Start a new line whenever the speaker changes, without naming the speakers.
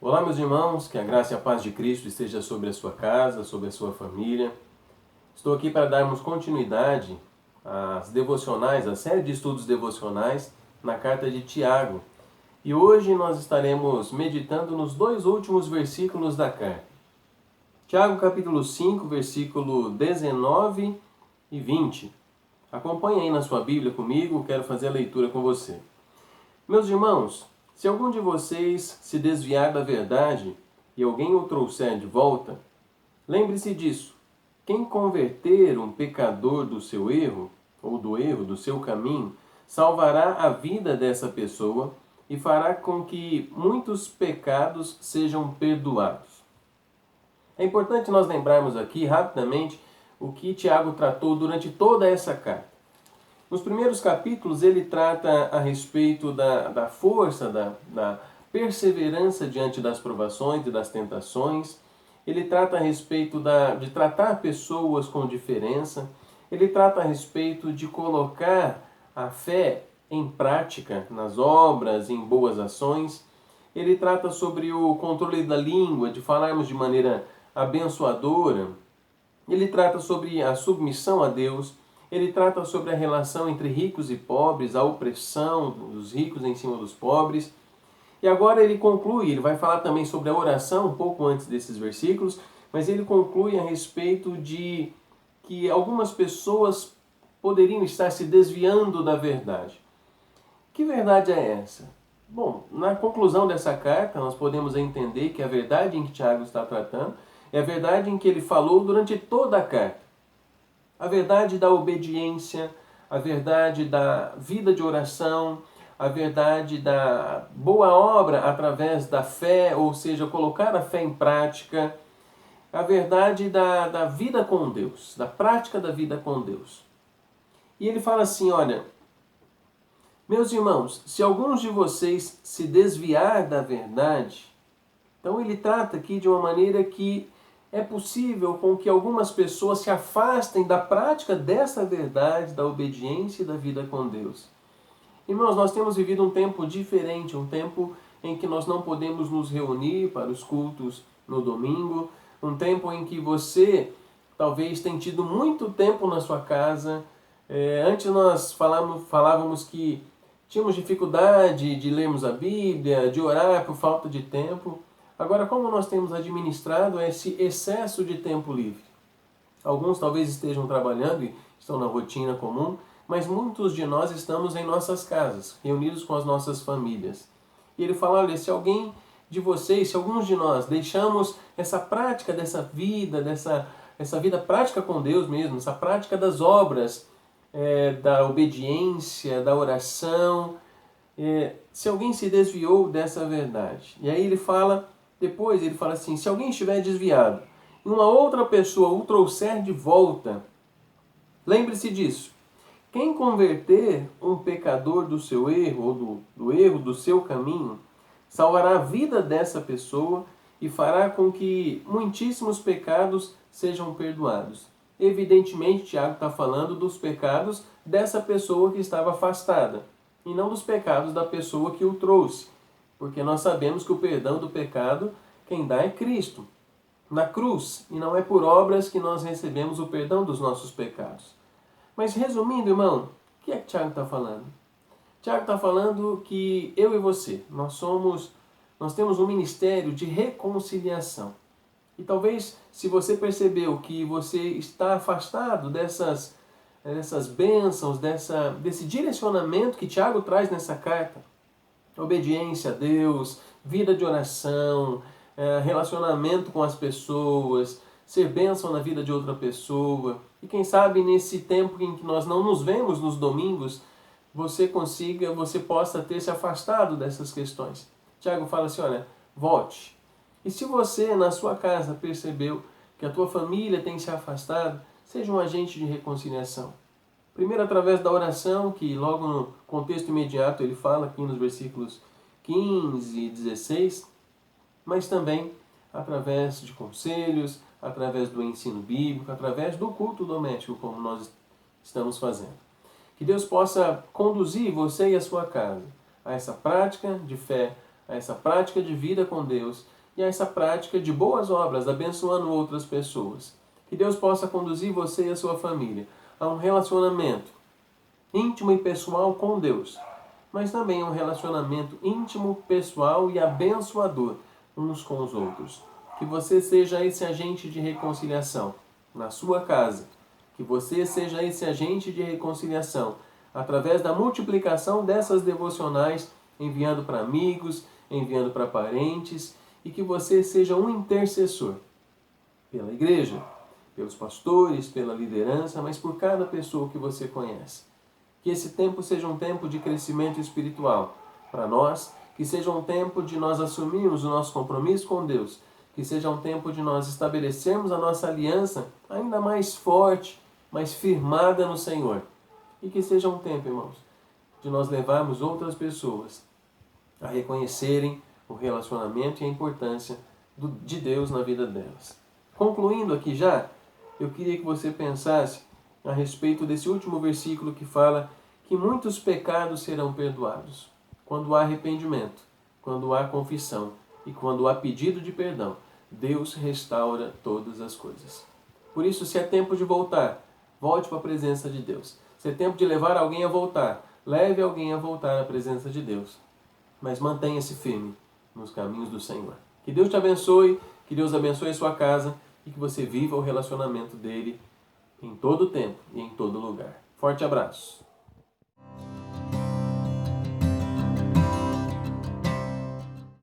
Olá, meus irmãos, que a graça e a paz de Cristo esteja sobre a sua casa, sobre a sua família. Estou aqui para darmos continuidade às devocionais, à série de estudos devocionais na carta de Tiago. E hoje nós estaremos meditando nos dois últimos versículos da carta. Tiago capítulo 5, versículo 19 e 20. Acompanhe aí na sua Bíblia comigo, quero fazer a leitura com você. Meus irmãos, se algum de vocês se desviar da verdade e alguém o trouxer de volta, lembre-se disso. Quem converter um pecador do seu erro, ou do erro do seu caminho, salvará a vida dessa pessoa e fará com que muitos pecados sejam perdoados. É importante nós lembrarmos aqui, rapidamente, o que Tiago tratou durante toda essa carta. Nos primeiros capítulos ele trata a respeito da força, da perseverança diante das provações e das tentações. Ele trata a respeito de tratar pessoas com diferença. Ele trata a respeito de colocar a fé em prática, nas obras, em boas ações. Ele trata sobre o controle da língua, de falarmos de maneira abençoadora. Ele trata sobre a submissão a Deus. Ele trata sobre a relação entre ricos e pobres, a opressão dos ricos em cima dos pobres. E agora ele conclui, ele vai falar também sobre a oração um pouco antes desses versículos, mas ele conclui a respeito de que algumas pessoas poderiam estar se desviando da verdade. Que verdade é essa? Bom, na conclusão dessa carta nós podemos entender que a verdade em que Tiago está tratando é a verdade em que ele falou durante toda a carta. A verdade da obediência, a verdade da vida de oração, a verdade da boa obra através da fé, ou seja, colocar a fé em prática, a verdade da vida com Deus, da prática da vida com Deus. E ele fala assim, olha, meus irmãos, se alguns de vocês se desviar da verdade, então ele trata aqui de uma maneira que é possível com que algumas pessoas se afastem da prática dessa verdade, da obediência e da vida com Deus. Irmãos, nós temos vivido um tempo diferente, um tempo em que nós não podemos nos reunir para os cultos no domingo, um tempo em que você talvez tenha tido muito tempo na sua casa. Antes nós falávamos que tínhamos dificuldade de lermos a Bíblia, de orar por falta de tempo. Agora, como nós temos administrado esse excesso de tempo livre? Alguns talvez estejam trabalhando e estão na rotina comum, mas muitos de nós estamos em nossas casas, reunidos com as nossas famílias. E ele fala, olha, se alguém de vocês, se alguns de nós deixamos essa prática dessa vida, essa vida prática com Deus mesmo, essa prática das obras, da obediência, da oração, se alguém se desviou dessa verdade. E aí ele fala... Depois ele fala assim, se alguém estiver desviado e uma outra pessoa o trouxer de volta, lembre-se disso. Quem converter um pecador do seu erro, ou do erro do seu caminho, salvará a vida dessa pessoa e fará com que muitíssimos pecados sejam perdoados. Evidentemente, Tiago está falando dos pecados dessa pessoa que estava afastada, e não dos pecados da pessoa que o trouxe. Porque nós sabemos que o perdão do pecado, quem dá é Cristo, na cruz. E não é por obras que nós recebemos o perdão dos nossos pecados. Mas resumindo, irmão, o que é que Tiago está falando? Tiago está falando que eu e você, nós temos um ministério de reconciliação. E talvez, se você percebeu que você está afastado dessas bênçãos, desse direcionamento que Tiago traz nessa carta, obediência a Deus, vida de oração, relacionamento com as pessoas, ser bênção na vida de outra pessoa. E quem sabe nesse tempo em que nós não nos vemos nos domingos, você possa ter se afastado dessas questões. Tiago fala assim, olha, volte. E se você na sua casa percebeu que a tua família tem se afastado, seja um agente de reconciliação. Primeiro através da oração, que logo no contexto imediato ele fala aqui nos versículos 15 e 16, mas também através de conselhos, através do ensino bíblico, através do culto doméstico, como nós estamos fazendo. Que Deus possa conduzir você e a sua casa a essa prática de fé, a essa prática de vida com Deus, e a essa prática de boas obras, abençoando outras pessoas. Que Deus possa conduzir você e a sua família a um relacionamento íntimo e pessoal com Deus, mas também um relacionamento íntimo, pessoal e abençoador uns com os outros. Que você seja esse agente de reconciliação na sua casa. Que você seja esse agente de reconciliação através da multiplicação dessas devocionais, enviando para amigos, enviando para parentes, e que você seja um intercessor pela igreja, pelos pastores, pela liderança, mas por cada pessoa que você conhece. Que esse tempo seja um tempo de crescimento espiritual para nós, que seja um tempo de nós assumirmos o nosso compromisso com Deus, que seja um tempo de nós estabelecermos a nossa aliança ainda mais forte, mais firmada no Senhor. E que seja um tempo, irmãos, de nós levarmos outras pessoas a reconhecerem o relacionamento e a importância de Deus na vida delas. Concluindo aqui já, eu queria que você pensasse a respeito desse último versículo que fala que muitos pecados serão perdoados quando há arrependimento, quando há confissão e quando há pedido de perdão. Deus restaura todas as coisas. Por isso, se é tempo de voltar, volte para a presença de Deus. Se é tempo de levar alguém a voltar, leve alguém a voltar à presença de Deus. Mas mantenha-se firme nos caminhos do Senhor. Que Deus te abençoe, que Deus abençoe a sua casa e que você viva o relacionamento dele em todo tempo e em todo lugar. Forte abraço.